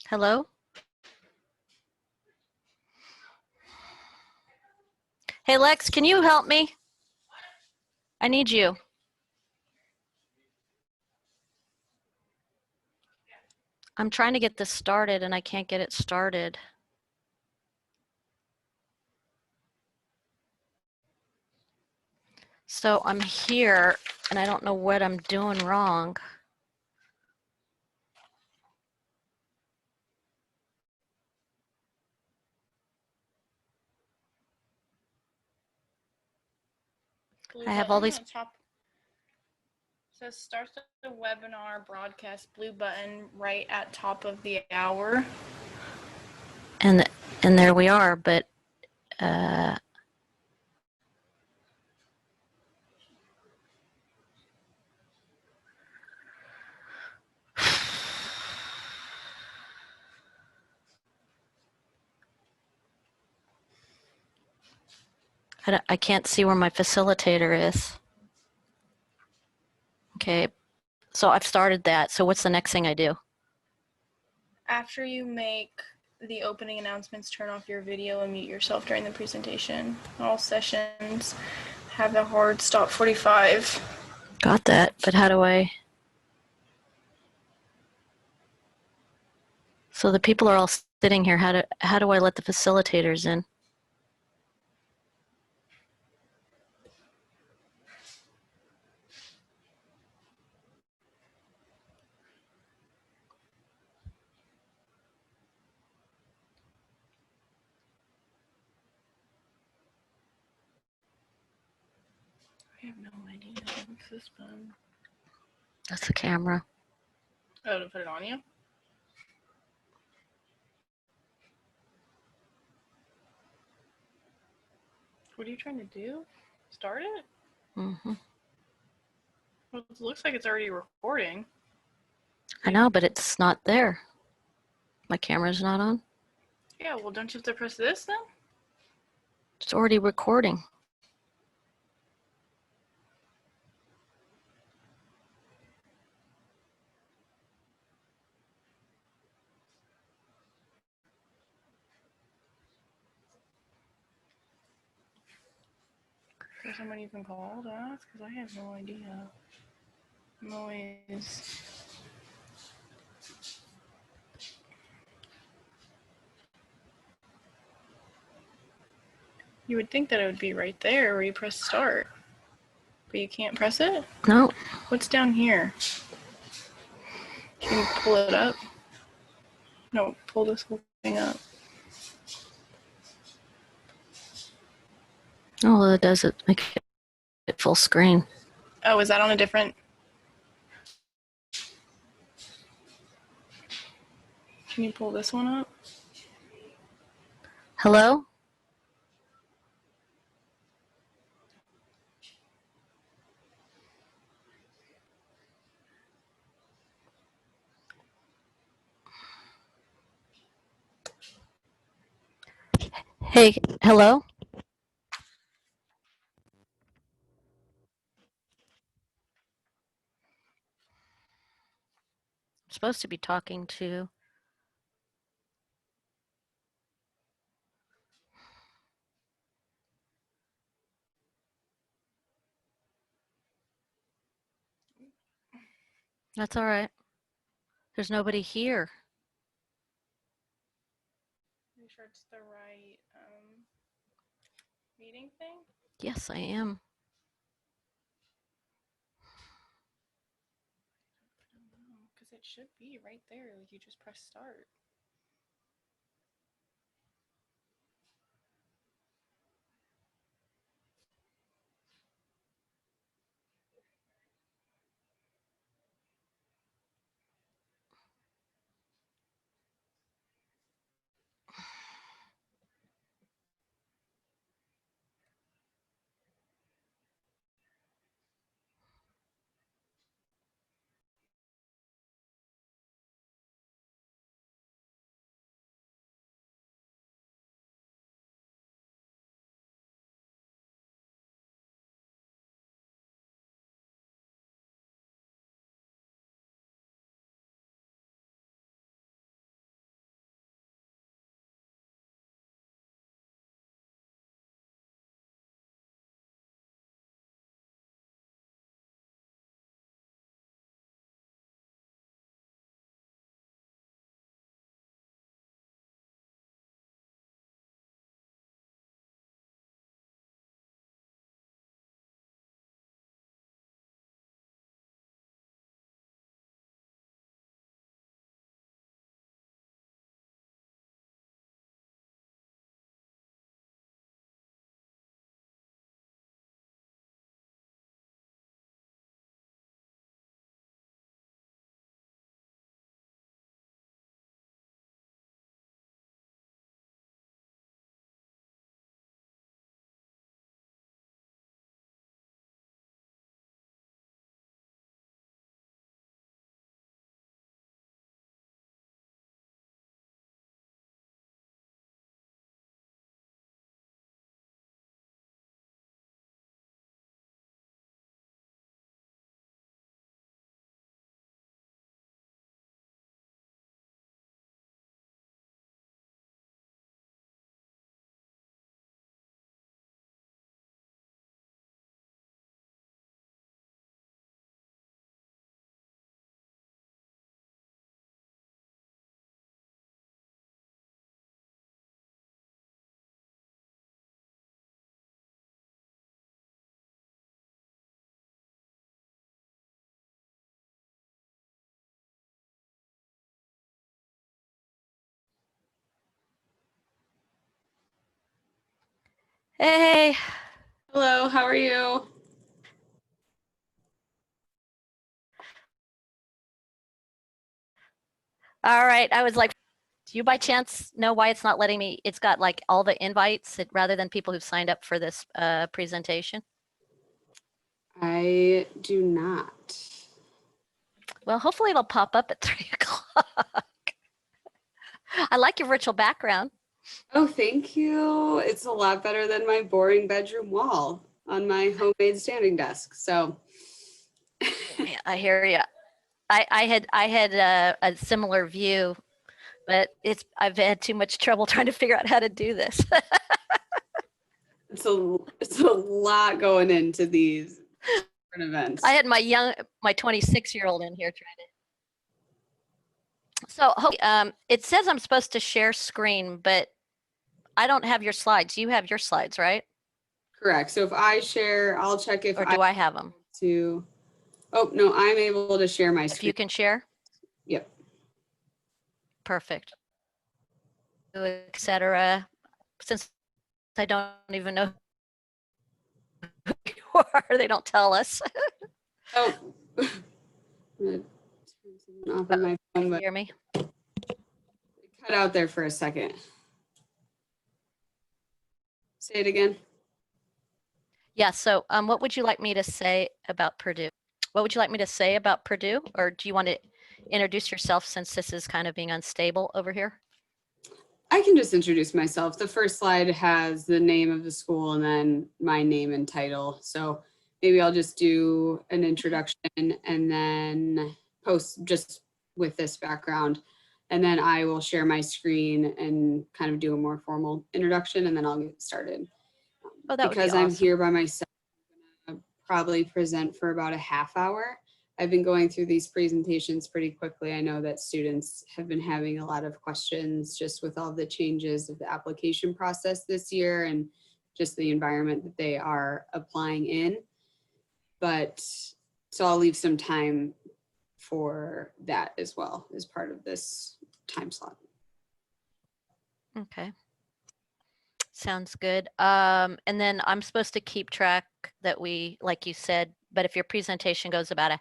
Hello? Hey, Lex, can you help me? I need you. I'm trying to get this started and I can't get it started. So I'm here and I don't know what I'm doing wrong. I have all these. Says start the webinar broadcast, blue button right at top of the hour. And there we are, but I can't see where my facilitator is. Okay, so I've started that. So what's the next thing I do? After you make the opening announcements, turn off your video and mute yourself during the presentation. All sessions have a hard stop 45. Got that, but how do I? So the people are all sitting here. How do I let the facilitators in? I have no idea. What's this button? That's the camera. Oh, to put it on you? What are you trying to do? Start it? Mm-hmm. Well, it looks like it's already recording. I know, but it's not there. My camera's not on. Yeah, well, don't you have to press this then? It's already recording. Is there someone you can call to ask? Because I have no idea. Noise. You would think that it would be right there where you press start. But you can't press it? No. What's down here? Can you pull it up? No, pull this whole thing up. Oh, well, it does it. Make it full screen. Oh, is that on a different? Can you pull this one up? Hello? Hey, hello? I'm supposed to be talking to. That's all right. There's nobody here. Are you sure it's the right meeting thing? Yes, I am. I don't know, because it should be right there. Like you just press start. Hey, Hello, how are you? all right. I was like, do you by chance know why it's not letting me? It's got like all the invites rather than people who've signed up for this presentation. I do not. Well, hopefully it'll pop up at 3 o'clock. I like your virtual background. Oh, thank you. It's a lot better than my boring bedroom wall on my homemade standing desk. So, Yeah, I hear you. I had a similar view, but I've had too much trouble trying to figure out how to do this. it's a lot going into these different events. I had my 26-year-old in here trying to. So it says I'm supposed to share screen, but I don't have your slides. You have your slides, right? Correct. So if I share, I'll check if Or do I have them? to. Oh, no, I'm able to share my If screen. you can share, Yep. perfect. Etc. Since I don't even know who you are, they don't tell us. Oh, I'm gonna turn something off on my phone, but Hear me? it cut out there for a second. Say it again. Yeah. So, what would you like me to say about Purdue? What would you like me to say about Purdue, or do you want to introduce yourself since this is kind of being unstable over here? I can just introduce myself. The first slide has the name of the school and then my name and title. So maybe I'll just do an introduction and then post just with this background. And then I will share my screen and kind of do a more formal introduction, and then I'll get started. Oh, that would be Because I'm awesome. here by myself, I'm gonna probably present for about a half hour. I've been going through these presentations pretty quickly. I know that students have been having a lot of questions just with all the changes of the application process this year and just the environment that they are applying in. But so I'll leave some time for that as well as part of this time slot. Okay. Sounds good. And then I'm supposed to keep track that like you said, but if your presentation goes about a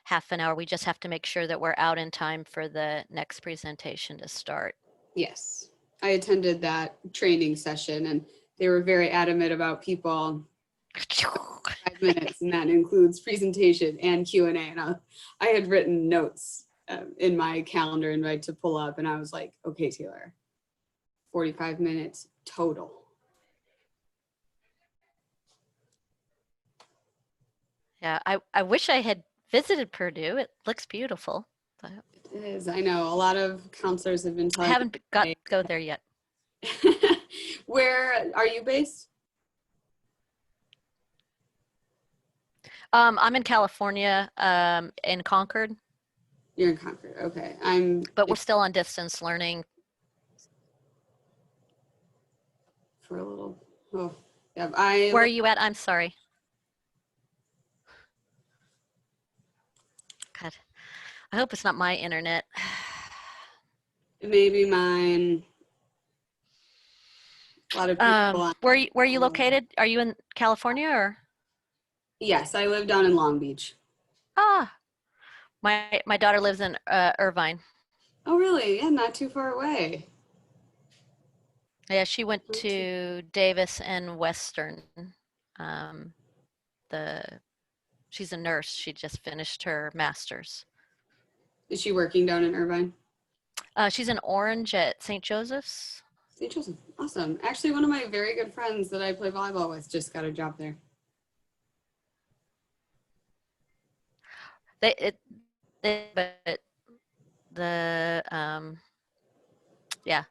half an hour, we just have to make sure that we're out in time for the next presentation to start. Yes, I attended that training session and they were very adamant about people 5 minutes, and that includes presentation and Q&A. And I had written notes in my calendar invite to pull up, and I was like, okay, Taylor, 45 minutes total. Yeah, I wish I had visited Purdue. It looks beautiful. But It is, I know, a lot of counselors have been I telling haven't got to go there yet. me. Where are you based? I'm in California, in Concord, You're in Concord, okay. but we're still on distance learning. For a little, oh, yeah, Where are you at? I'm sorry. God, I hope it's not my internet. maybe mine. A lot of people. Where are you located? Are you in California or? Yes, I live down in Long Beach. Ah, my daughter lives in Irvine. Oh, really? Yeah, not too far away. Yeah, she went to Davis and Western. Um, she's a nurse. She just finished her master's. Is she working down in Irvine? She's in Orange at St. Joseph's. St. Joseph. Awesome. Actually, one of my very good friends that I play volleyball with just got a job there. But yeah.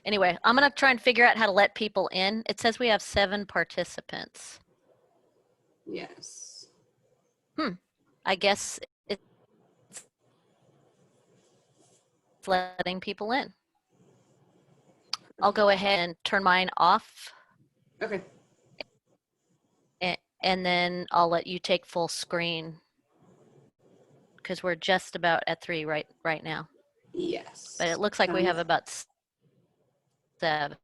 Anyway, I'm gonna try and figure out how to let people in. It says we have 7 participants. Yes. I guess it's letting people in. I'll go ahead and turn mine off. Okay. And then I'll let you take full screen because we're just about at 3 right now. Yes. But it looks like we have about 7.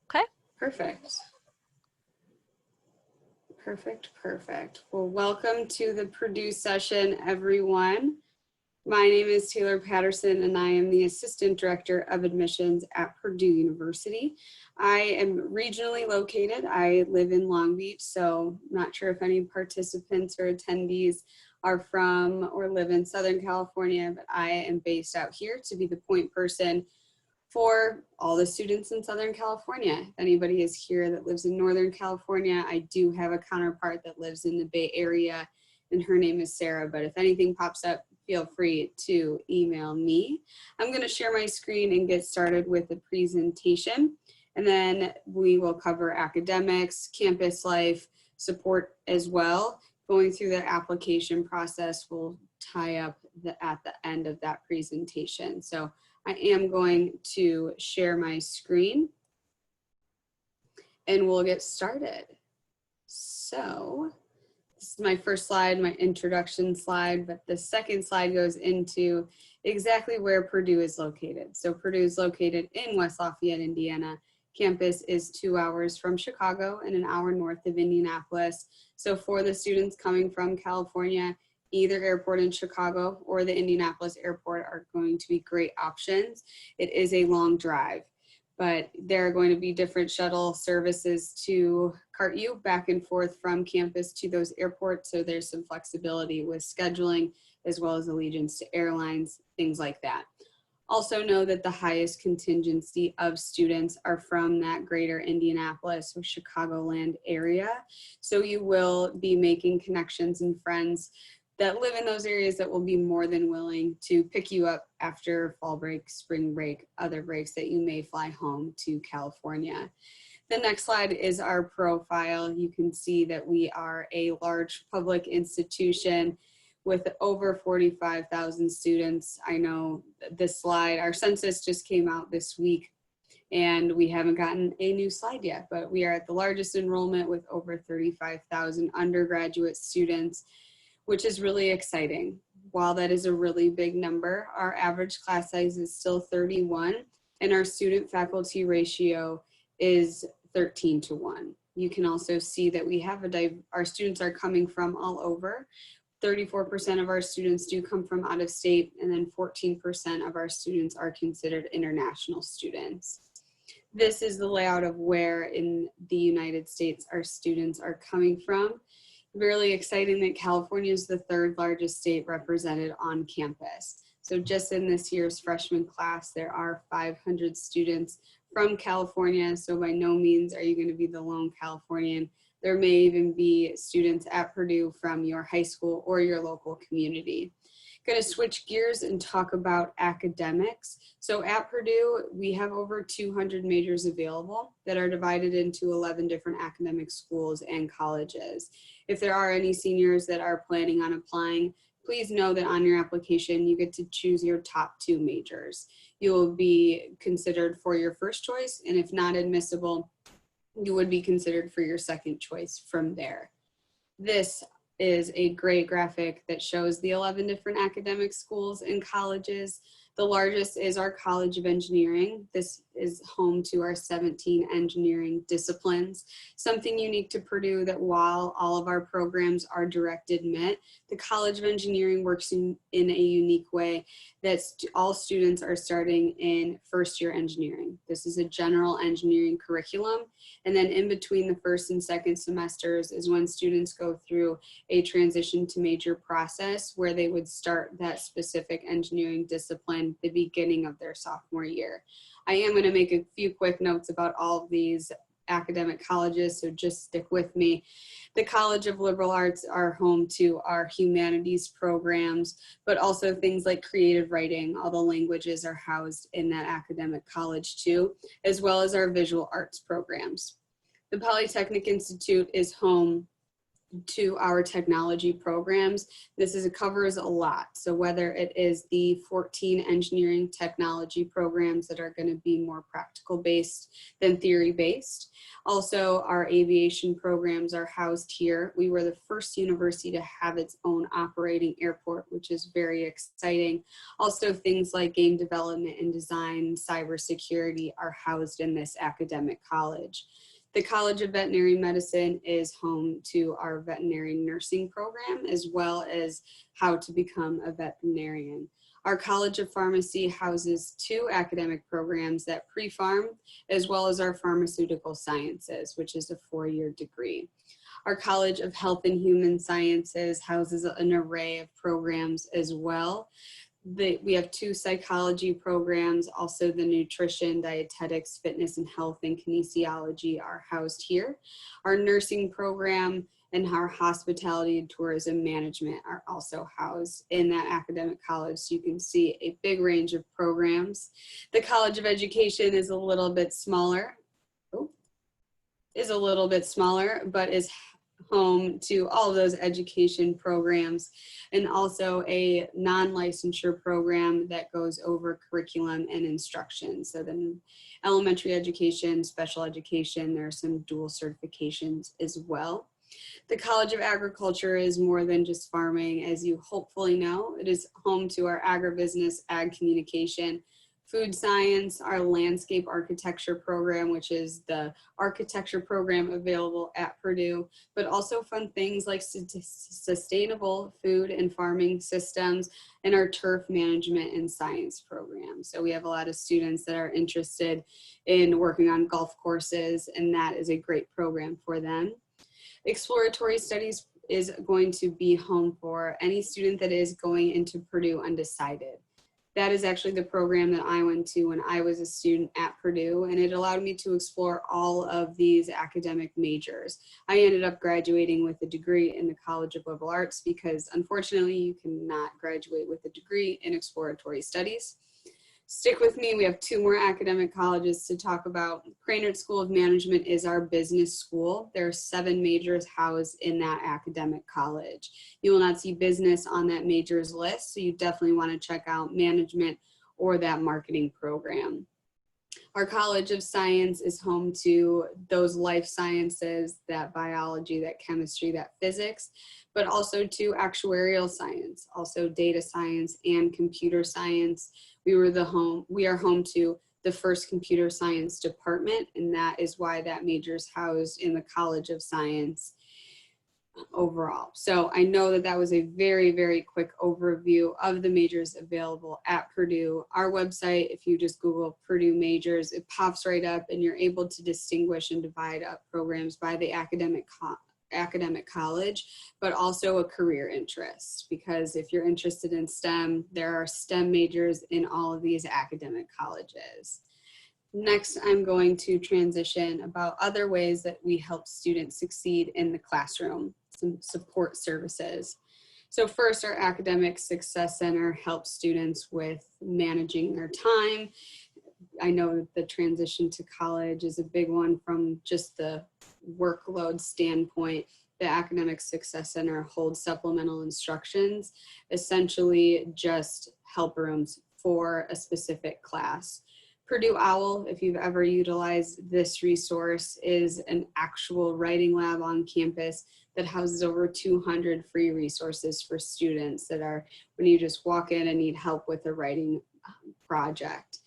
Okay. Perfect. Perfect. Well, welcome to the Purdue session, everyone. My name is Taylor Patterson, and I am the Assistant Director of Admissions at Purdue University. I am regionally located. I live in Long Beach, so not sure if any participants or attendees are from or live in Southern California, but I am based out here to be the point person for all the students in Southern California. If anybody is here that lives in Northern California, I do have a counterpart that lives in the Bay Area, and her name is Sarah, but if anything pops up, feel free to email me. I'm gonna share my screen and get started with the presentation, and then we will cover academics, campus life, support as well. Going through the application process will tie up at the end of that presentation. So I am going to share my screen and we'll get started. So this is my first slide, my introduction slide, but the second slide goes into exactly where Purdue is located. So Purdue is located in West Lafayette, Indiana. Campus is 2 hours from Chicago and an hour north of Indianapolis. So for the students coming from California, either airport in Chicago or the Indianapolis airport are going to be great options. It is a long drive, but there are going to be different shuttle services to cart you back and forth from campus to those airports. So there's some flexibility with scheduling as well as allegiance to airlines, things like that. Also know that the highest contingency of students are from that greater Indianapolis or Chicagoland area. So you will be making connections and friends that live in those areas that will be more than willing to pick you up after fall break, spring break, other breaks that you may fly home to California. The next slide is our profile. You can see that we are a large public institution with over 45,000 students. I know this slide, our census just came out this week and we haven't gotten a new slide yet, but we are at the largest enrollment with over 35,000 undergraduate students, which is really exciting. While that is a really big number, our average class size is still 31 and our student faculty ratio is 13:1. You can also see that we have our students are coming from all over. 34% of our students do come from out of state, and then 14% of our students are considered international students. This is the layout of where in the United States our students are coming from. Really exciting that California is the third largest state represented on campus. So just in this year's freshman class, there are 500 students from California. So by no means are you going to be the lone Californian. There may even be students at Purdue from your high school or your local community. Going to switch gears and talk about academics. So at Purdue, we have over 200 majors available that are divided into 11 different academic schools and colleges. If there are any seniors that are planning on applying, please know that on your application, you get to choose your top 2 majors. You will be considered for your first choice, and if not admissible, you would be considered for your second choice from there. This is a great graphic that shows the 11 different academic schools and colleges. The largest is our College of Engineering. This is home to our 17 engineering disciplines. Something unique to Purdue that while all of our programs are direct admit, the College of Engineering works in a unique way that all students are starting in first year engineering. This is a general engineering curriculum. And then in between the first and second semesters is when students go through a transition to major process where they would start that specific engineering discipline the beginning of their sophomore year. I am going to make a few quick notes about all of these academic colleges, so just stick with me. The College of Liberal Arts are home to our humanities programs, but also things like creative writing. All the languages are housed in that academic college too, as well as our visual arts programs. The Polytechnic Institute is home to our technology programs. Covers a lot. So whether it is the 14 engineering technology programs that are going to be more practical based than theory based. Also, our aviation programs are housed here. We were the first university to have its own operating airport, which is very exciting. Also, things like game development and design, cybersecurity are housed in this academic college. The College of Veterinary Medicine is home to our veterinary nursing program, as well as how to become a veterinarian. Our College of Pharmacy houses 2 academic programs that pre-pharm, as well as our pharmaceutical sciences, which is a 4-year degree. Our College of Health and Human Sciences houses an array of programs as well. We have 2 psychology programs, also the nutrition, dietetics, fitness and health, and kinesiology are housed here. Our nursing program and our hospitality and tourism management are also housed in that academic college. So you can see a big range of programs. The College of Education is a little bit smaller, but is home to all of those education programs, and also a non-licensure program that goes over curriculum and instruction. So then elementary education, special education, there are some dual certifications as well. The College of Agriculture is more than just farming, as you hopefully know. It is home to our agribusiness, ag communication, food science, our landscape architecture program, which is the architecture program available at Purdue, but also fun things like sustainable food and farming systems, and our turf management and science program. So we have a lot of students that are interested in working on golf courses, and that is a great program for them. Exploratory studies is going to be home for any student that is going into Purdue undecided. That is actually the program that I went to when I was a student at Purdue, and it allowed me to explore all of these academic majors. I ended up graduating with a degree in the College of Liberal Arts because unfortunately you cannot graduate with a degree in exploratory studies. Stick with me, we have 2 more academic colleges to talk about. Cranard School of Management is our business school. There are 7 majors housed in that academic college. You will not see business on that majors list, so you definitely want to check out management or that marketing program. Our College of Science is home to those life sciences, that biology, that chemistry, that physics, but also to actuarial science, also data science and computer science. We are home to the first computer science department, and that is why that major is housed in the College of Science overall. So I know that that was a very, very quick overview of the majors available at Purdue. Our website, if you just Google Purdue majors, it pops right up and you're able to distinguish and divide up programs by the academic college, but also a career interest, because if you're interested in STEM, there are STEM majors in all of these academic colleges. Next, I'm going to transition about other ways that we help students succeed in the classroom, some support services. So first, our Academic Success Center helps students with managing their time. I know that the transition to college is a big one from just the workload standpoint. The Academic Success Center holds supplemental instructions, essentially just help rooms for a specific class. Purdue OWL, if you've ever utilized this resource, is an actual writing lab on campus that houses over 200 free resources for students that are when you just walk in and need help with a writing project.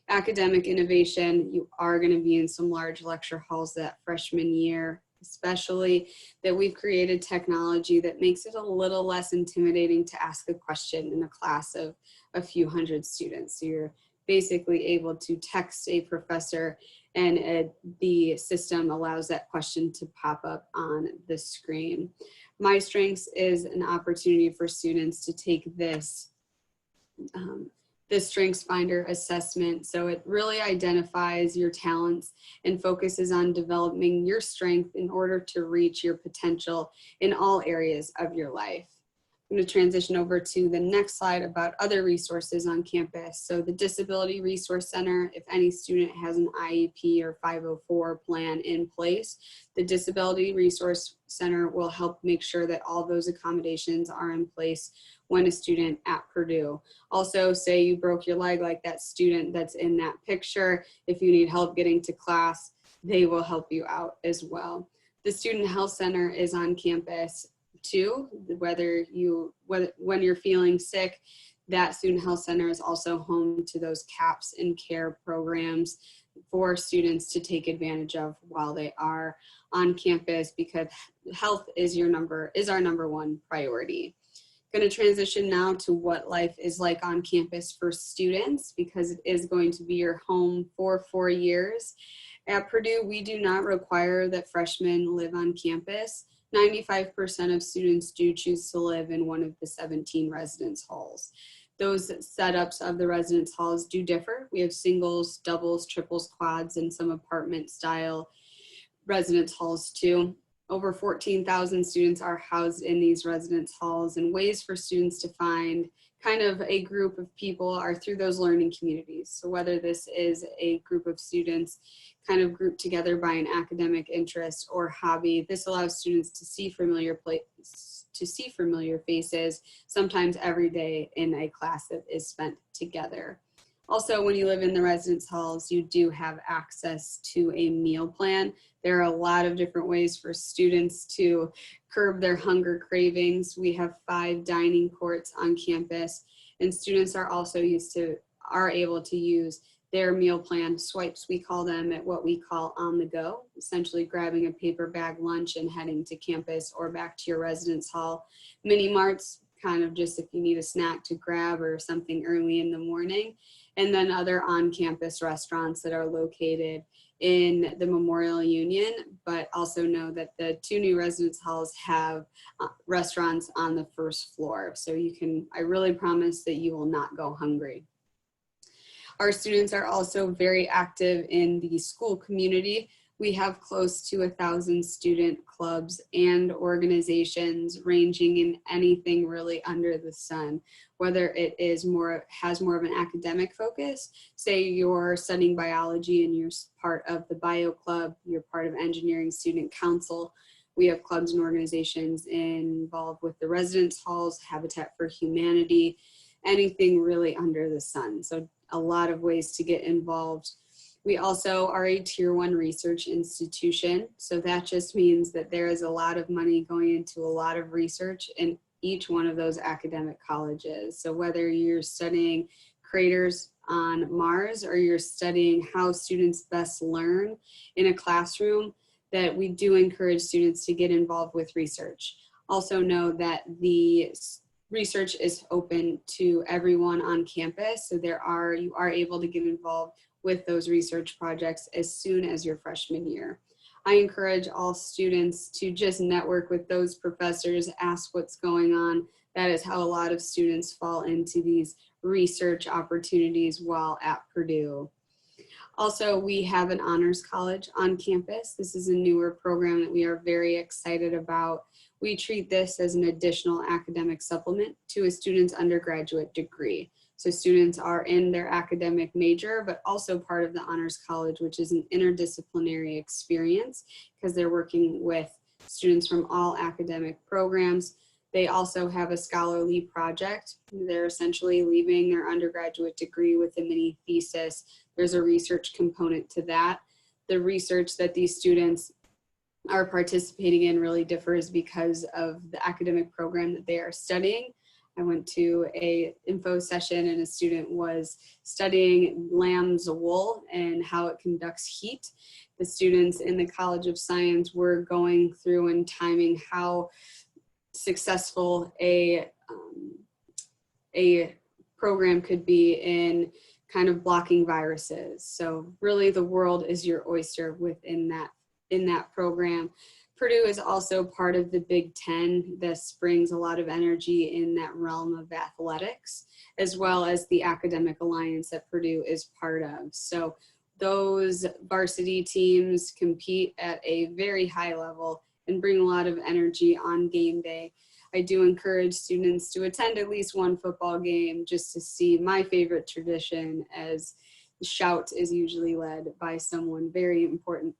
Academic innovation, you are going to be in some large lecture halls that freshman year, especially, that we've created technology that makes it a little less intimidating to ask a question in a class of a few hundred students. So you're basically able to text a professor and the system allows that question to pop up on the screen. My Strengths is an opportunity for students to take this the Strengths Finder assessment. So it really identifies your talents and focuses on developing your strength in order to reach your potential in all areas of your life. I'm going to transition over to the next slide about other resources on campus. So the Disability Resource Center, if any student has an IEP or 504 plan in place, the Disability Resource Center will help make sure that all those accommodations are in place when a student at Purdue. Also, say you broke your leg like that student that's in that picture, if you need help getting to class, they will help you out as well. The Student Health Center is on campus too, when you're feeling sick, that Student Health Center is also home to those CAPS and CARE programs for students to take advantage of while they are on campus, because health is our number one priority. Going to transition now to what life is like on campus for students, because it is going to be your home for 4 years. At Purdue, we do not require that freshmen live on campus. 95% of students do choose to live in one of the 17 residence halls. Those setups of the residence halls do differ. We have singles, doubles, triples, quads, and some apartment style residence halls too. Over 14,000 students are housed in these residence halls, and ways for students to find kind of a group of people are through those learning communities. So whether this is a group of students kind of grouped together by an academic interest or hobby, this allows students to see familiar faces, sometimes every day in a class that is spent together. Also, when you live in the residence halls, you do have access to a meal plan. There are a lot of different ways for students to curb their hunger cravings. We have 5 dining courts on campus, and students are also able to use their meal plan swipes, we call them, at what we call on the go, essentially grabbing a paper bag lunch and heading to campus or back to your residence hall. Mini marts, kind of just if you need a snack to grab or something early in the morning. And then other on-campus restaurants that are located in the Memorial Union, but also know that the 2 new residence halls have restaurants on the first floor. So I really promise that you will not go hungry. Our students are also very active in the school community. We have close to 1,000 student clubs and organizations ranging in anything really under the sun, whether it has more of an academic focus. Say you're studying biology and you're part of the bio club, you're part of engineering student council. We have clubs and organizations involved with the residence halls, Habitat for Humanity, anything really under the sun. So a lot of ways to get involved. We also are a tier 1 research institution. So that just means that there is a lot of money going into a lot of research in each one of those academic colleges. So whether you're studying craters on Mars or you're studying how students best learn in a classroom, that we do encourage students to get involved with research. Also know that the research is open to everyone on campus. So you are able to get involved with those research projects as soon as your freshman year. I encourage all students to just network with those professors, ask what's going on. That is how a lot of students fall into these research opportunities while at Purdue. Also, we have an honors college on campus. This is a newer program that we are very excited about. We treat this as an additional academic supplement to a student's undergraduate degree. So students are in their academic major, but also part of the Honors College, which is an interdisciplinary experience because they're working with students from all academic programs. They also have a scholarly project. They're essentially leaving their undergraduate degree with a mini thesis. There's a research component to that. The research that these students are participating in really differs because of the academic program that they are studying. I went to a info session and a student was studying lamb's wool and how it conducts heat. The students in the College of Science were going through and timing how successful a program could be in kind of blocking viruses. So really the world is your oyster within that program. Purdue is also part of the Big Ten. This brings a lot of energy in that realm of athletics, as well as the academic alliance that Purdue is part of. So those varsity teams compete at a very high level and bring a lot of energy on game day. I do encourage students to attend at least one football game just to see my favorite tradition, as the shout is usually led by someone very important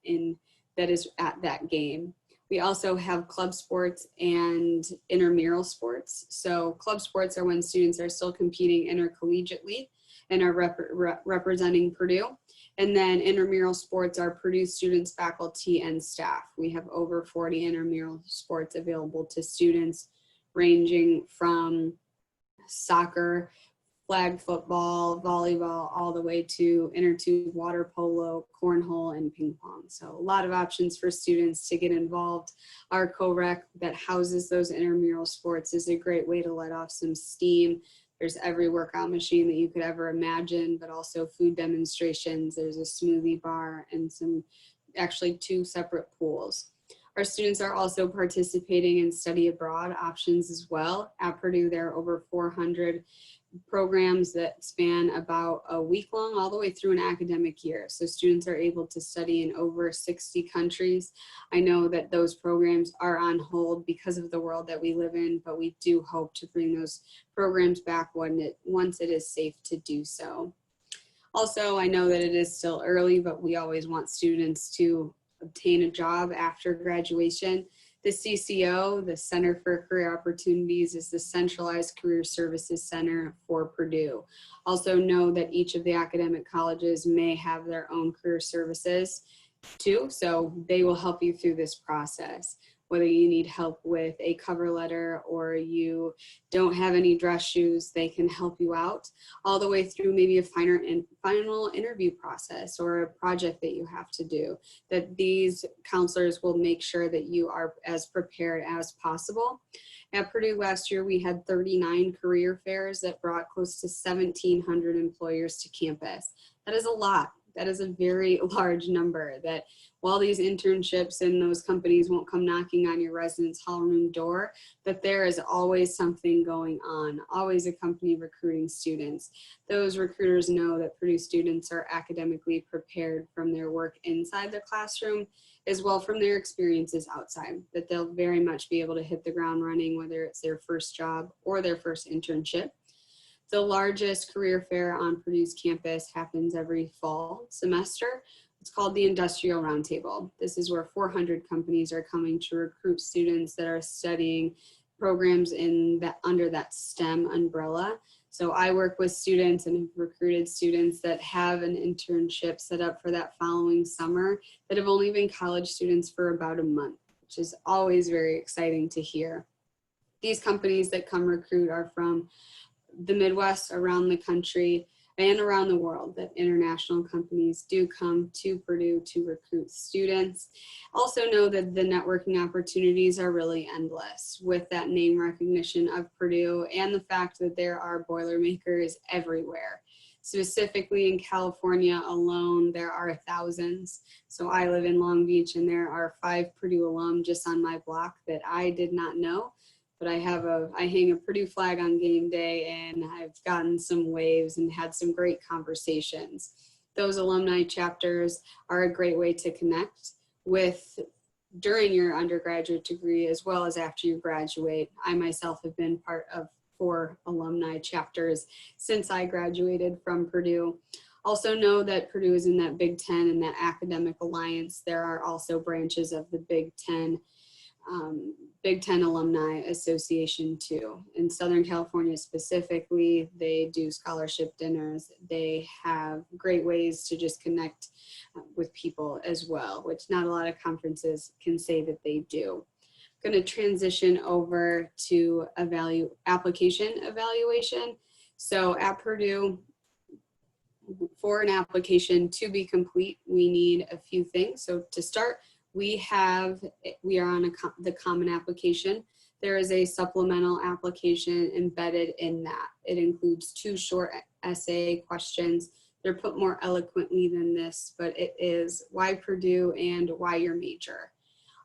that is at that game. We also have club sports and intramural sports. So club sports are when students are still competing intercollegiately and are representing Purdue. And then intramural sports are Purdue students, faculty, and staff. We have over 40 intramural sports available to students, ranging from soccer flag football, volleyball, all the way to inner tube water polo, cornhole, and ping pong. So a lot of options for students to get involved. Our co-rec that houses those intramural sports is a great way to let off some steam. There's every workout machine that you could ever imagine, but also food demonstrations. There's a smoothie bar and actually 2 separate pools. Our students are also participating in study abroad options as well. At Purdue, there are over 400 programs that span about a week long all the way through an academic year. So students are able to study in over 60 countries. I know that those programs are on hold because of the world that we live in, but we do hope to bring those programs back once it is safe to do so. Also, I know that it is still early, but we always want students to obtain a job after graduation. The CCO, the Center for Career Opportunities, is the centralized career services center for Purdue. Also know that each of the academic colleges may have their own career services too, so they will help you through this process. Whether you need help with a cover letter or you don't have any dress shoes, they can help you out all the way through maybe a final interview process or a project that you have to do, that these counselors will make sure that you are as prepared as possible. At Purdue last year, we had 39 career fairs that brought close to 1,700 employers to campus. That is a lot. That is a very large number, that while these internships and those companies won't come knocking on your residence hall room door, that there is always something going on, always a company recruiting students. Those recruiters know that Purdue students are academically prepared from their work inside the classroom, as well from their experiences outside, that they'll very much be able to hit the ground running, whether it's their first job or their first internship. The largest career fair on Purdue's campus happens every fall semester. It's called the Industrial Roundtable. This is where 400 companies are coming to recruit students that are studying programs under that STEM umbrella. So I work with students and have recruited students that have an internship set up for that following summer that have only been college students for about a month, which is always very exciting to hear. These companies that come recruit are from the Midwest, around the country, and around the world, that international companies do come to Purdue to recruit students. Also know that the networking opportunities are really endless with that name recognition of Purdue and the fact that there are Boilermakers everywhere. Specifically in California alone, there are thousands. So I live in Long Beach and there are 5 Purdue alum just on my block that I did not know. But I hang a Purdue flag on game day, and I've gotten some waves and had some great conversations. Those alumni chapters are a great way to connect with during your undergraduate degree as well as after you graduate. I myself have been part of 4 alumni chapters since I graduated from Purdue. Also know that Purdue is in that Big Ten and that academic alliance. There are also branches of the Big Ten Alumni Association too. In Southern California specifically, they do scholarship dinners. They have great ways to just connect with people as well, which not a lot of conferences can say that they do. I'm going to transition over to application evaluation. So at Purdue, for an application to be complete, we need a few things. So to start, we are on the common application. There is a supplemental application embedded in that. It includes 2 short essay questions. They're put more eloquently than this, but it is why Purdue and why your major.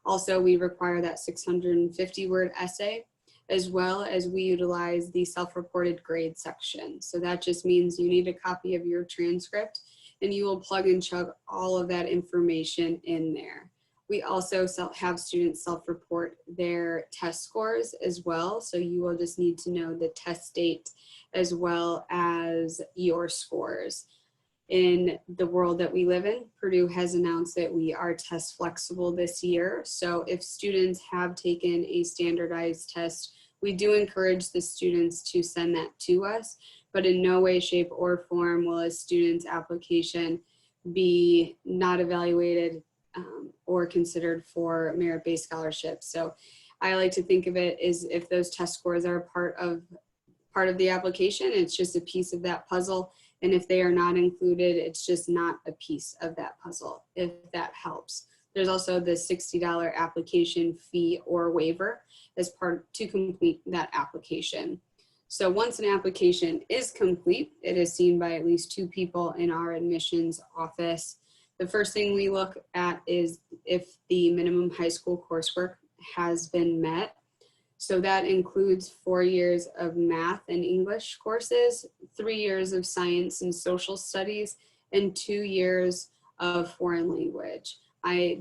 Also, we require that 650-word essay, as well as we utilize the self-reported grade section. So that just means you need a copy of your transcript and you will plug and chug all of that information in there. We also have students self-report their test scores as well. So you will just need to know the test date as well as your scores. In the world that we live in, Purdue has announced that we are test flexible this year. So if students have taken a standardized test, we do encourage the students to send that to us, but in no way, shape, or form will a student's application be not evaluated or considered for merit-based scholarships. So I like to think of it as if those test scores are part part of the application. It's just a piece of that puzzle. And if they are not included, it's just not a piece of that puzzle, if that helps. There's also the $60 application fee or waiver as part to complete that application. So once an application is complete, it is seen by at least 2 people in our admissions office. The first thing we look at is if the minimum high school coursework has been met. So that includes 4 years of math and English courses, 3 years of science and social studies, and 2 years of foreign language.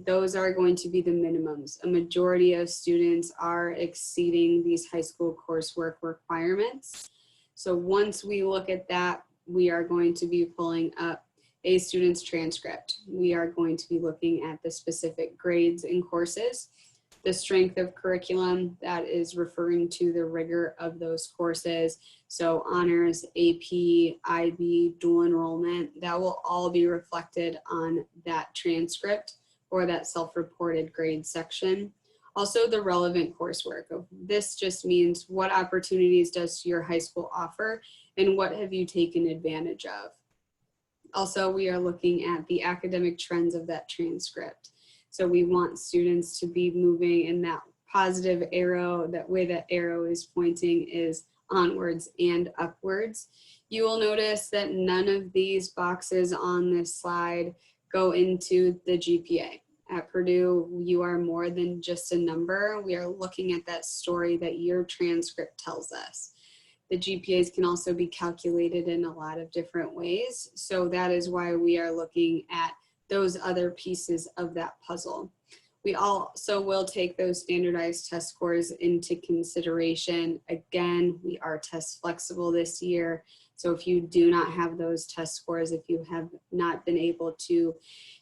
Those are going to be the minimums. A majority of students are exceeding these high school coursework requirements. So once we look at that, we are going to be pulling up a student's transcript. We are going to be looking at the specific grades and courses, the strength of curriculum, that is referring to the rigor of those courses. So honors, AP, IB, dual enrollment, that will all be reflected on that transcript or that self-reported grade section. Also the relevant coursework. This just means what opportunities does your high school offer and what have you taken advantage of. Also, we are looking at the academic trends of that transcript. So we want students to be moving in that positive arrow, that way that arrow is pointing is onwards and upwards. You will notice that none of these boxes on this slide go into the GPA. At Purdue, you are more than just a number. We are looking at that story that your transcript tells us. The GPAs can also be calculated in a lot of different ways. So that is why we are looking at those other pieces of that puzzle. We also will take those standardized test scores into consideration. Again, we are test flexible this year. So if you do not have those test scores, if you have not been able to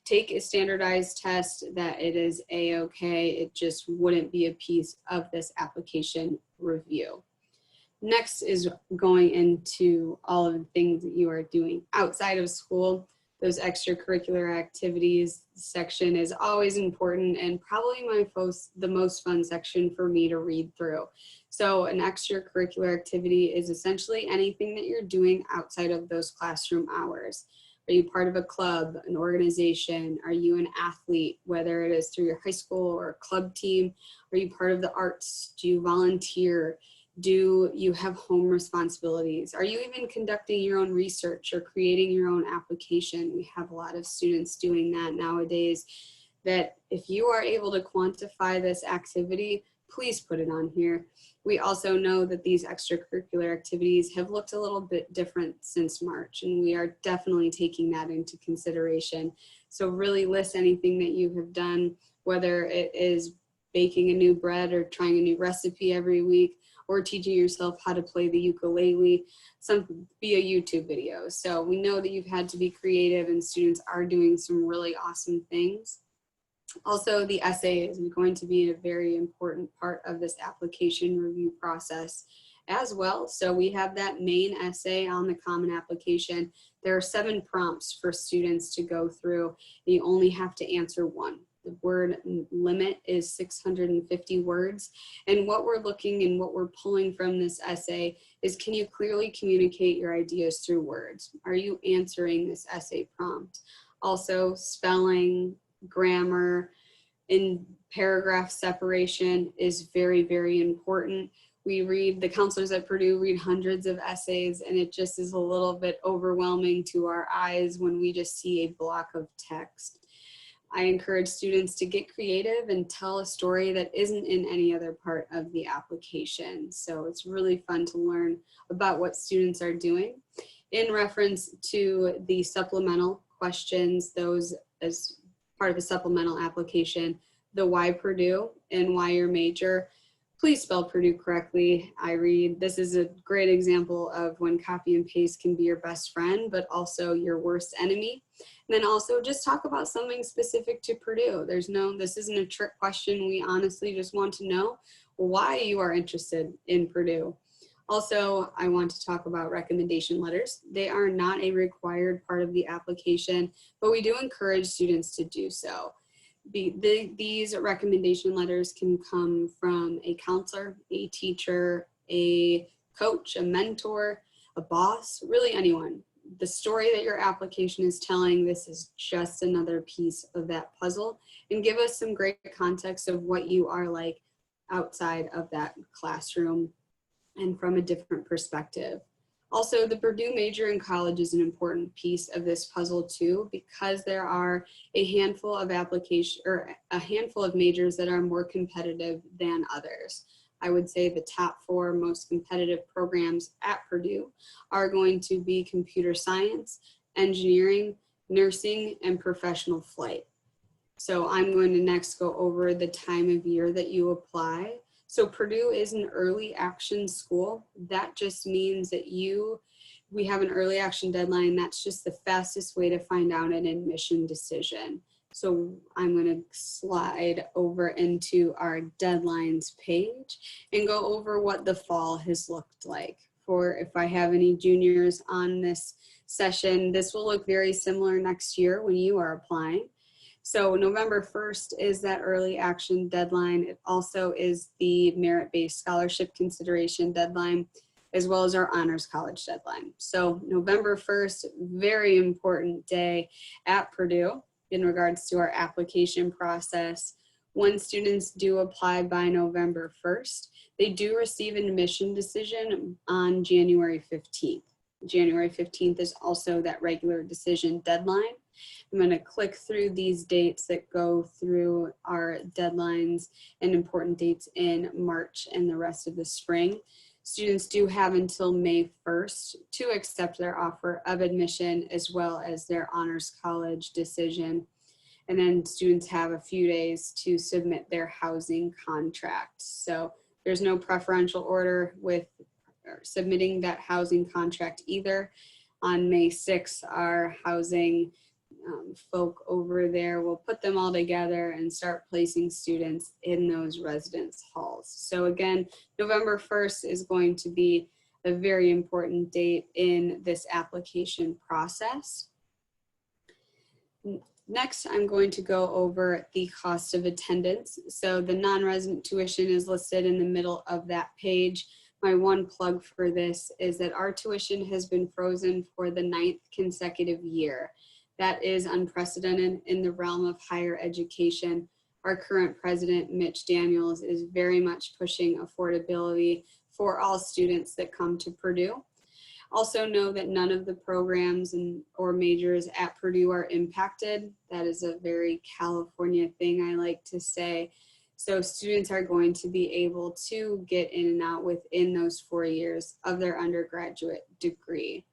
take a standardized test, that it is a-okay. It just wouldn't be a piece of this application review. Next is going into all of the things that you are doing outside of school. Those extracurricular activities section is always important and probably the most fun section for me to read through. So an extracurricular activity is essentially anything that you're doing outside of those classroom hours. Are you part of a club, an organization? Are you an athlete, whether it is through your high school or club team? Are you part of the arts? Do you volunteer? Do you have home responsibilities? Are you even conducting your own research or creating your own application? We have a lot of students doing that nowadays, that if you are able to quantify this activity, please put it on here. We also know that these extracurricular activities have looked a little bit different since March, and we are definitely taking that into consideration. So really list anything that you have done, whether it is baking a new bread or trying a new recipe every week, or teaching yourself how to play the ukulele, via YouTube videos. So we know that you've had to be creative and students are doing some really awesome things. Also, the essay is going to be a very important part of this application review process as well. So we have that main essay on the Common Application. There are 7 prompts for students to go through, and you only have to answer one. The word limit is 650 words. And what we're looking and what we're pulling from this essay is, can you clearly communicate your ideas through words? Are you answering this essay prompt? Also, spelling, grammar, and paragraph separation is very, very important. The counselors at Purdue read hundreds of essays, and it just is a little bit overwhelming to our eyes when we just see a block of text. I encourage students to get creative and tell a story that isn't in any other part of the application. So it's really fun to learn about what students are doing. In reference to the supplemental questions, those as part of a supplemental application, the why Purdue and why your major, please spell Purdue correctly. This is a great example of when copy and paste can be your best friend, but also your worst enemy. And then also just talk about something specific to Purdue. This isn't a trick question. We honestly just want to know why you are interested in Purdue. Also, I want to talk about recommendation letters. They are not a required part of the application, but we do encourage students to do so. These recommendation letters can come from a counselor, a teacher, a coach, a mentor, a boss, really anyone. The story that your application is telling, this is just another piece of that puzzle, and give us some great context of what you are like outside of that classroom and from a different perspective. Also, the Purdue major in college is an important piece of this puzzle too, because there are a handful of majors that are more competitive than others. I would say the top 4 most competitive programs at Purdue are going to be computer science, engineering, nursing, and professional flight. So I'm going to next go over the time of year that you apply. So Purdue is an early action school. That just means that we have an early action deadline. That's just the fastest way to find out an admission decision. So I'm going to slide over into our deadlines page and go over what the fall has looked like. For if I have any juniors on this session, this will look very similar next year when you are applying. So November 1st is that early action deadline. It also is the merit-based scholarship consideration deadline, as well as our honors college deadline. So November 1st, very important day at Purdue in regards to our application process. When students do apply by November 1st, they do receive an admission decision on January 15th. January 15th is also that regular decision deadline. I'm going to click through these dates that go through our deadlines and important dates in March and the rest of the spring. Students do have until May 1st to accept their offer of admission as well as their honors college decision. And then students have a few days to submit their housing contract. So there's no preferential order with submitting that housing contract either. On May 6th, our housing folk over there will put them all together and start placing students in those residence halls. So again, November 1st is going to be a very important date in this application process. Next, I'm going to go over the cost of attendance. So the non-resident tuition is listed in the middle of that page. My one plug for this is that our tuition has been frozen for the 9th consecutive year. That is unprecedented in the realm of higher education. Our current president, Mitch Daniels, is very much pushing affordability for all students that come to Purdue. Also know that none of the programs or majors at Purdue are impacted. That is a very California thing I like to say. So students are going to be able to get in and out within those 4 years of their undergraduate degree.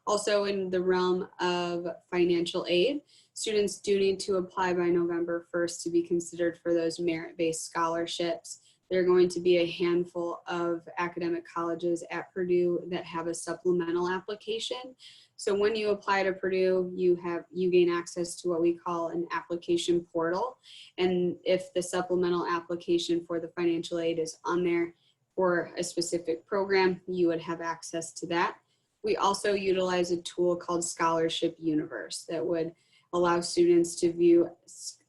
Also in the realm of financial aid, students do need to apply by November 1st to be considered for those merit-based scholarships. There are going to be a handful of academic colleges at Purdue that have a supplemental application. So when you apply to Purdue, you gain access to what we call an application portal. And if the supplemental application for the financial aid is on there for a specific program, you would have access to that. We also utilize a tool called Scholarship Universe that would allow students to view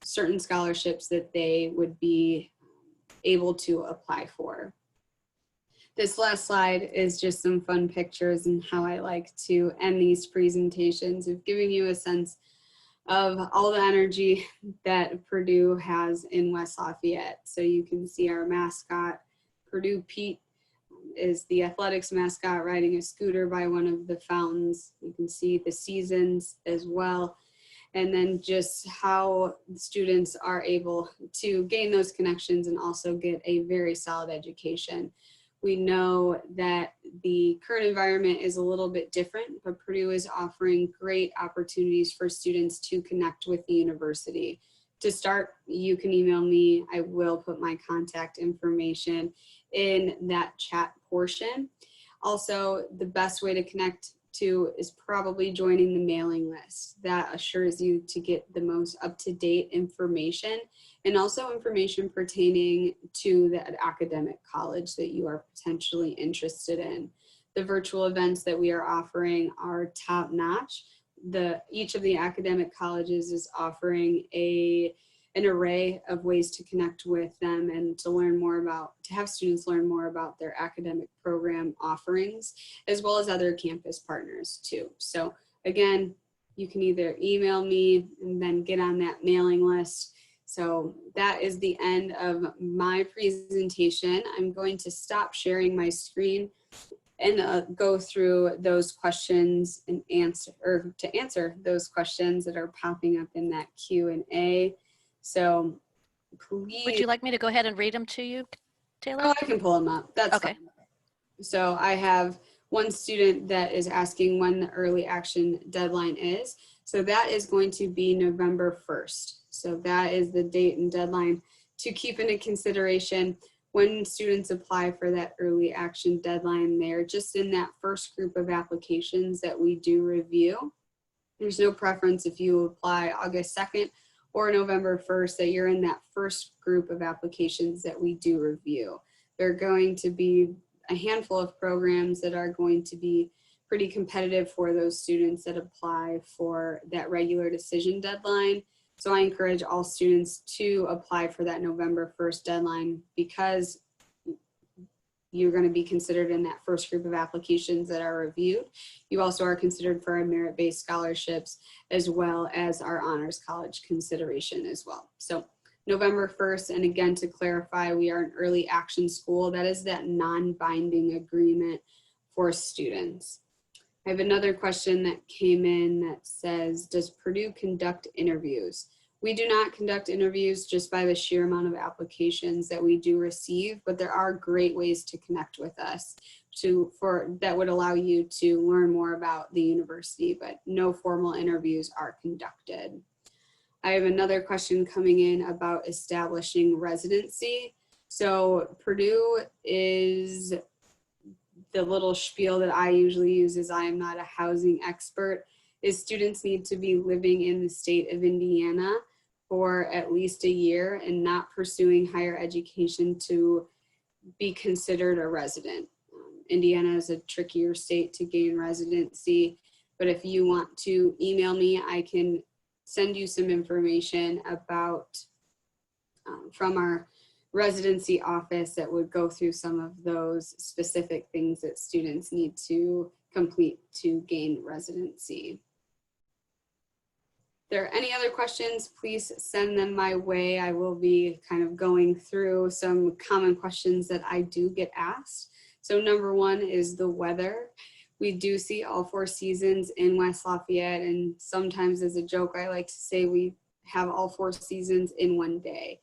certain scholarships that they would be able to apply for. This last slide is just some fun pictures and how I like to end these presentations of giving you a sense of all the energy that Purdue has in West Lafayette. So you can see our mascot, Purdue Pete, is the athletics mascot riding a scooter by one of the fountains. You can see the seasons as well. And then just how students are able to gain those connections and also get a very solid education. We know that the current environment is a little bit different, but Purdue is offering great opportunities for students to connect with the university. To start, you can email me. I will put my contact information in that chat portion. Also, the best way to connect to is probably joining the mailing list. That assures you to get the most up-to-date information and also information pertaining to the academic college that you are potentially interested in. The virtual events that we are offering are top-notch. Each of the academic colleges is offering a an array of ways to connect with them and to learn more about, to have students learn more about their academic program offerings, as well as other campus partners too. So again, you can either email me and then get on that mailing list. So that is the end of my presentation. I'm going to stop sharing my screen and go through those questions and answer those questions that are popping up in that Q&A. So please. Would you like me to go ahead and read them to you, Taylor? Oh, I can pull them up. That's okay. fine. So I have one student that is asking when the early action deadline is. So that is going to be November 1st. So that is the date and deadline to keep into consideration when students apply for that early action deadline. They're just in that first group of applications that we do review. There's no preference if you apply August 2nd or November 1st, that you're in that first group of applications that we do review. There are going to be a handful of programs that are going to be pretty competitive for those students that apply for that regular decision deadline. So I encourage all students to apply for that November 1st deadline, because you're going to be considered in that first group of applications that are reviewed. You also are considered for our merit-based scholarships, as well as our honors college consideration as well. So November 1st, and again, to clarify, we are an early action school. That is that non-binding agreement for students. I have another question that came in that says, does Purdue conduct interviews? We do not conduct interviews just by the sheer amount of applications that we do receive, but there are great ways to connect with us that would allow you to learn more about the university, but no formal interviews are conducted. I have another question coming in about establishing residency. So Purdue is, the little spiel that I usually use is, I am not a housing expert, is students need to be living in the state of Indiana for at least a year and not pursuing higher education to be considered a resident. Indiana is a trickier state to gain residency, but if you want to email me, I can send you some information about from our residency office that would go through some of those specific things that students need to complete to gain residency. If there are any other questions, please send them my way. I will be kind of going through some common questions that I do get asked. So number one is the weather. We do see all 4 seasons in West Lafayette, and sometimes as a joke, I like to say we have all 4 seasons in one day.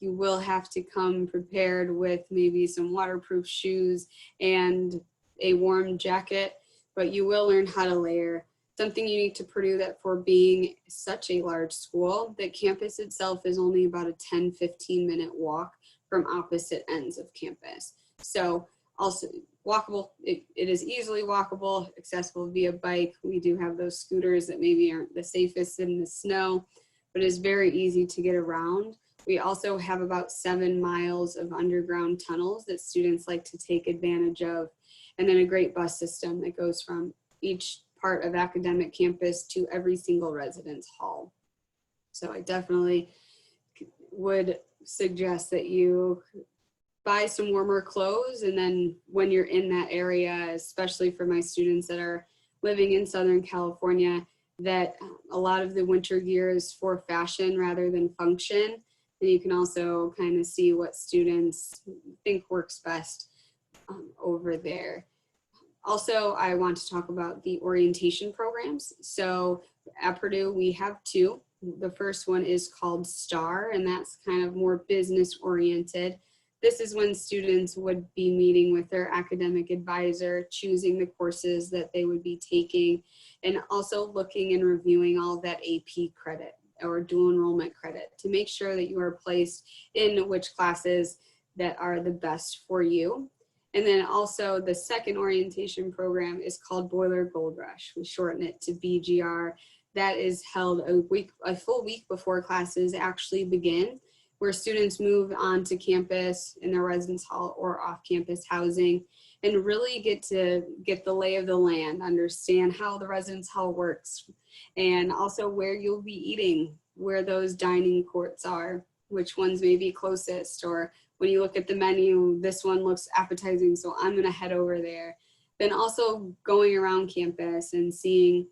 You will have to come prepared with maybe some waterproof shoes and a warm jacket, but you will learn how to layer. Something unique to Purdue, that for being such a large school, the campus itself is only about a 10-15 minute walk from opposite ends of campus. So also walkable, it is easily walkable, accessible via bike. We do have those scooters that maybe aren't the safest in the snow, but it is very easy to get around. We also have about 7 miles of underground tunnels that students like to take advantage of, and then a great bus system that goes from each part of academic campus to every single residence hall. So I definitely would suggest that you buy some warmer clothes, and then when you're in that area, especially for my students that are living in Southern California, that a lot of the winter gear is for fashion rather than function. And you can also kind of see what students think works best over there. Also, I want to talk about the orientation programs. So at Purdue, we have 2. The first one is called STAR, and that's kind of more business oriented. This is when students would be meeting with their academic advisor, choosing the courses that they would be taking, and also looking and reviewing all that AP credit or dual enrollment credit to make sure that you are placed in which classes that are the best for you. And then also the second orientation program is called Boiler Gold Rush. We shorten it to BGR. That is held a full week before classes actually begin, where students move onto campus in their residence hall or off-campus housing and really get the lay of the land, understand how the residence hall works, and also where you'll be eating where those dining courts are, which ones may be closest, or when you look at the menu, this one looks appetizing, so I'm gonna head over there. Then also going around campus and seeing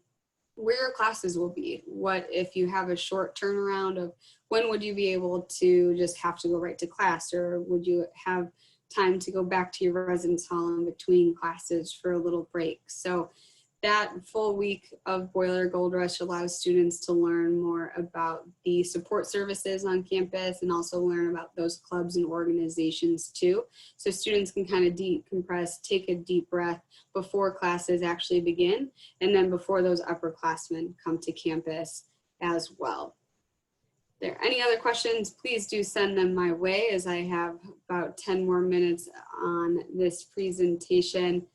where your classes will be. What if you have a short turnaround of when would you be able to just have to go right to class, or would you have time to go back to your residence hall in between classes for a little break? So that full week of Boiler Gold Rush allows students to learn more about the support services on campus and also learn about those clubs and organizations too. So students can kind of decompress, take a deep breath before classes actually begin, and then before those upperclassmen come to campus as well. If there are any other questions, please do send them my way, as I have about 10 more minutes on this presentation.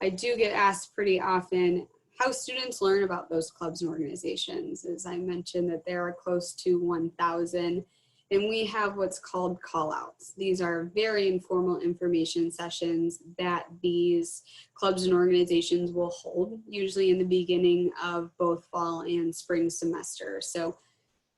I do get asked pretty often how students learn about those clubs and organizations. As I mentioned, that there are close to 1,000, and we have what's called call-outs. These are very informal information sessions that these clubs and organizations will hold, usually in the beginning of both fall and spring semester. So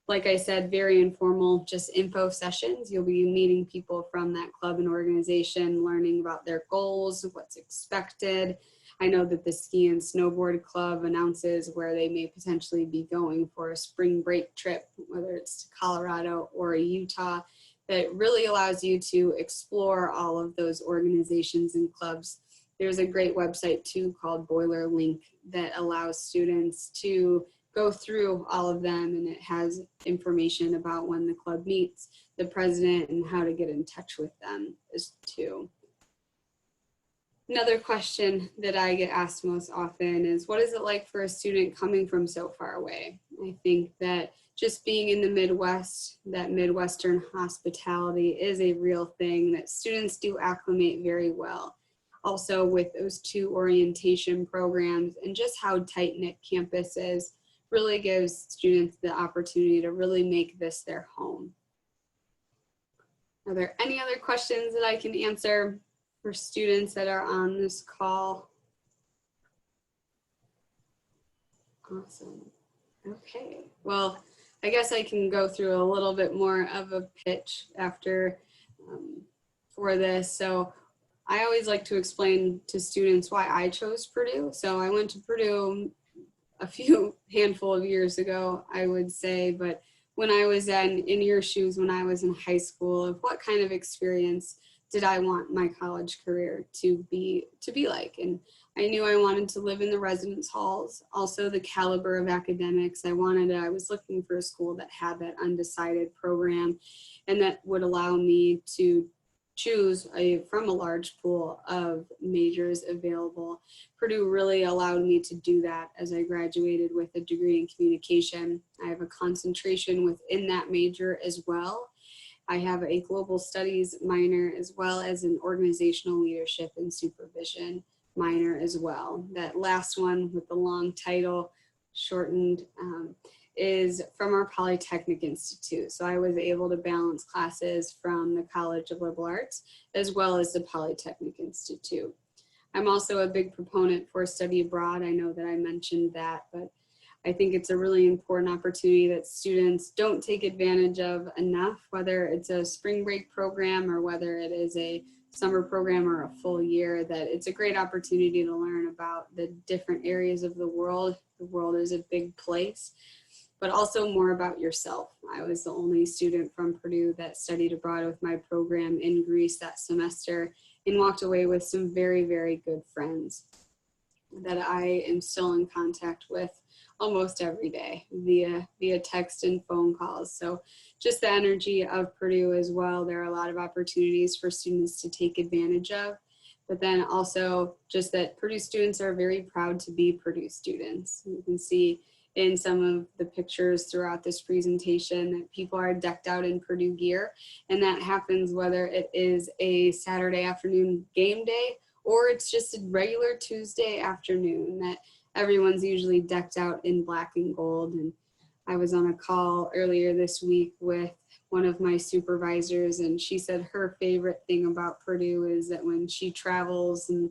like I said, very informal, just info sessions. You'll be meeting people from that club and organization, learning about their goals, what's expected. I know that the ski and snowboard club announces where they may potentially be going for a spring break trip, whether it's to Colorado or Utah. That really allows you to explore all of those organizations and clubs. There's a great website too called Boiler Link that allows students to go through all of them, and it has information about when the club meets, the president, and how to get in touch with them as too. Another question that I get asked most often is, what is it like for a student coming from so far away? I think that just being in the Midwest, that Midwestern hospitality is a real thing that students do acclimate very well. Also with those 2 orientation programs and just how tight-knit campus is, really gives students the opportunity to really make this their home. Are there any other questions that I can answer for students that are on this call? Awesome. Okay, well, I guess I can go through a little bit more of a pitch after for this. So I always like to explain to students why I chose Purdue. So I went to Purdue a few handful of years ago, I would say, but when I was in your shoes, when I was in high school, of what kind of experience did I want my college career to be like? And I knew I wanted to live in the residence halls, also the caliber of academics. I was looking for a school that had that undecided program and that would allow me to choose from a large pool of majors available. Purdue really allowed me to do that as I graduated with a degree in communication. I have a concentration within that major as well. I have a global studies minor as well as an organizational leadership and supervision minor as well. That last one with the long title, shortened, is from our Polytechnic Institute. So I was able to balance classes from the College of Liberal Arts as well as the Polytechnic Institute. I'm also a big proponent for study abroad. I know that I mentioned that, but I think it's a really important opportunity that students don't take advantage of enough, whether it's a spring break program or whether it is a summer program or a full year, that it's a great opportunity to learn about the different areas of the world. The world is a big place, but also more about yourself. I was the only student from Purdue that studied abroad with my program in Greece that semester and walked away with some very, very good friends that I am still in contact with almost every day via text and phone calls. So just the energy of Purdue as well. There are a lot of opportunities for students to take advantage of, but then also just that Purdue students are very proud to be Purdue students. You can see in some of the pictures throughout this presentation that people are decked out in Purdue gear, and that happens whether it is a Saturday afternoon game day or it's just a regular Tuesday afternoon, that everyone's usually decked out in black and gold. And I was on a call earlier this week with one of my supervisors, and she said her favorite thing about Purdue is that when she travels and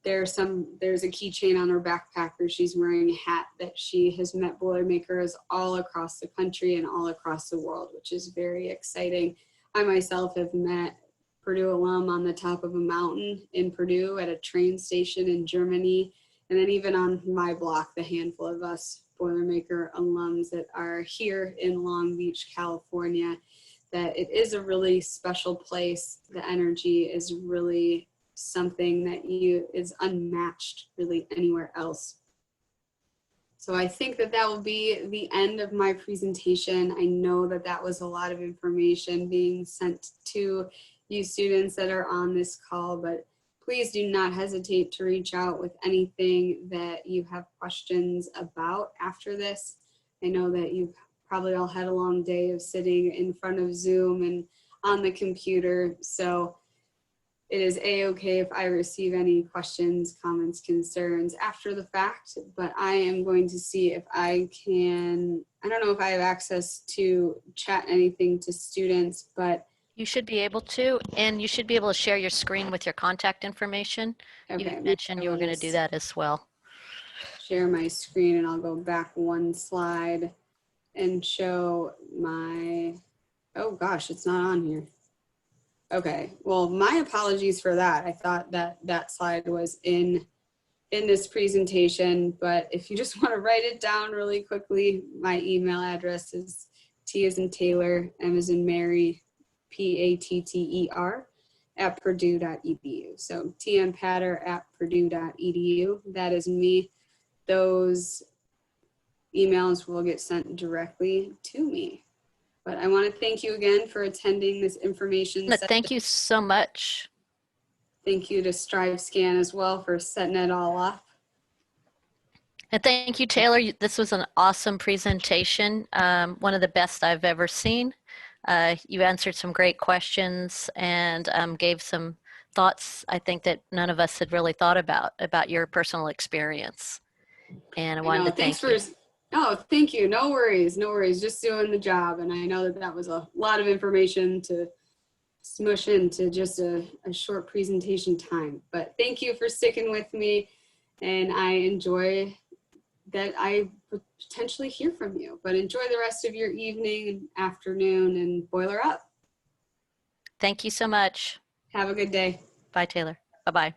there's a keychain on her backpack where she's wearing a hat that she has met Boilermakers all across the country and all across the world, which is very exciting. I myself have met Purdue alum on the top of a mountain in Purdue, at a train station in Germany, and then even on my block, the handful of us Boilermaker alums that are here in Long Beach, California, that it is a really special place. The energy is really something that is unmatched really anywhere else. So I think that will be the end of my presentation. I know that that was a lot of information being sent to you students that are on this call, but please do not hesitate to reach out with anything that you have questions about after this. I know that you've probably all had a long day of sitting in front of Zoom and on the computer, so it is a-okay if I receive any questions, comments, concerns after the fact, but I am going to see if I don't know if I have access to chat anything to students, but You should be able to, and you should be able to share your screen with your contact information. okay. You mentioned you were going to do that as well. Share my screen and I'll go back one slide and show my, oh gosh, it's not on here. Okay, well, my apologies for that. I thought that that slide was in this presentation, but if you just want to write it down really quickly, my email address is T as in Taylor, M as in Mary, PATTER at purdue.edu. So tmpatter@purdue.edu. That is me. Those emails will get sent directly to me. But I want to thank you again for attending this information session. Thank you so much. Thank you to StriveScan as well for setting it all up. And thank you, Taylor. This was an awesome presentation, one of the best I've ever seen. You answered some great questions and gave some thoughts I think that none of us had really thought about your personal experience. And I wanted to thank you. Oh, thank you. No worries. No worries. Just doing the job. And I know that that was a lot of information to smush into just a short presentation time. But thank you for sticking with me. And I enjoy that I would potentially hear from you. But enjoy the rest of your evening and afternoon and boiler up. Thank you so much. Have a good day. Bye, Taylor. Bye-bye.